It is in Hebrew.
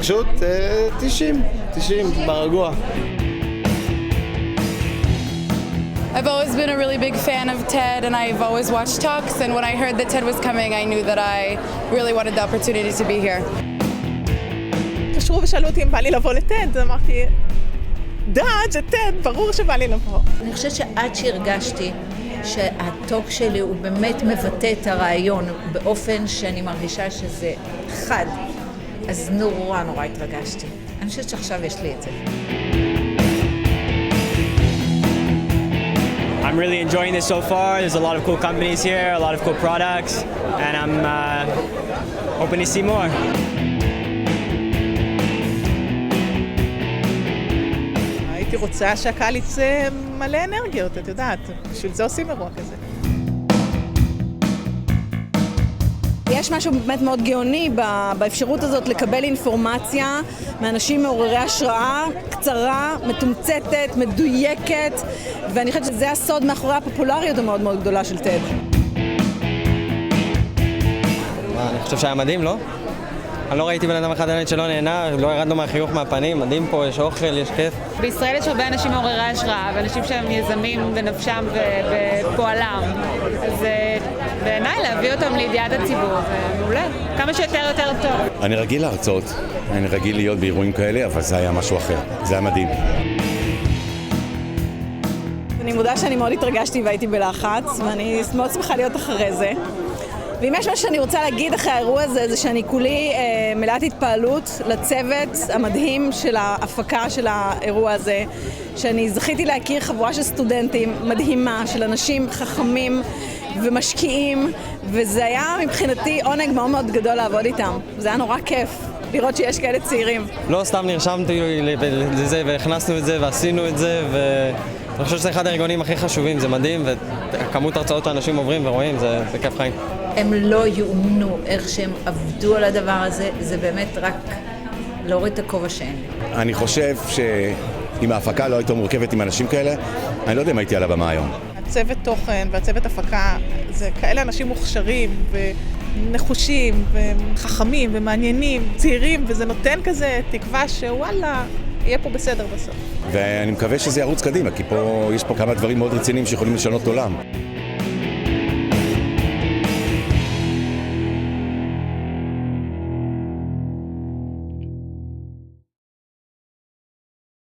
התרגשות 90 ברגוע. I've always been a really big fan of TED and I've always watched talks, and when I heard that TED was coming I knew that I really wanted the opportunity to be here. קשרו ושאלו אותי אם בא לי לבוא לטד, אמרתי, זה טד, ברור שבא לי לבוא. אני חושבת שעד שהרגשתי שהטוק שלי הוא באמת מבטא את הרעיון באופן שאני מרגישה שזה חד, אז נורא התרגשתי. אני חושבת שעכשיו יש לי את זה. I'm really enjoying this so far. There's a lot of cool companies here, a lot of cool products, and I'm hoping to see more. הייתי רוצה שהקהל יצא מלא אנרגיות, את יודעת, בשביל זה עושים אירוע כזה. יש משהו באמת מאוד גאוני באפשרות הזאת לקבל אינפורמציה מאנשים מעוררי השראה, קצרה, מתומצתת, מדויקת, ואני חושבת שזה הסוד מאחורי הפופולריות המאוד מאוד גדולה של TED. אני חושב שהיה מדהים, לא? אני לא ראיתי בן אדם אחד עדיין שלא נהנה, לא ירדנו מהחיוך מהפנים, מדהים פה, יש אוכל, יש כיף. בישראל יש הרבה אנשים מעוררי השראה, ואנשים שהם יזמים בנפשם ובפועלם. אז בעיניי להביא אותם לידיעת הציבור, זה מעולה. כמה שיותר יותר טוב. אני רגיל להרצות, אני רגיל להיות באירועים כאלה, אבל זה היה משהו אחר, זה היה מדהים. אני מודה שאני מאוד התרגשתי והייתי בלחץ, ואני מאוד שמחה להיות אחרי זה. ואם יש מה שאני רוצה להגיד אחרי האירוע הזה, זה שאני כולי מלאת התפעלות לצוות המדהים של ההפקה של האירוע הזה, שאני זכיתי להכיר חבורה של סטודנטים מדהימה, של אנשים חכמים ומשקיעים, וזה היה מבחינתי עונג מאוד מאוד גדול לעבוד איתם. זה היה נורא כיף לראות שיש כאלה צעירים. לא סתם נרשמתי לזה והכנסנו את זה ועשינו את זה, ואני חושב שזה אחד הארגונים הכי חשובים, זה מדהים, וכמות הרצאות האנשים עוברים ורואים, זה כיף חיים. הם לא יאומנו איך שהם עבדו על הדבר הזה, זה באמת רק להוריד את הכובע שאין לי. אני חושב שאם ההפקה לא הייתה מורכבת עם אנשים כאלה, אני לא יודע אם הייתי על הבמה היום. הצוות תוכן והצוות הפקה, זה כאלה אנשים מוכשרים ונחושים וחכמים ומעניינים, צעירים, וזה נותן כזה תקווה שוואלה, יהיה פה בסדר בסוף. ואני מקווה שזה ירוץ קדימה, כי יש פה כמה דברים מאוד רציניים שיכולים לשנות עולם.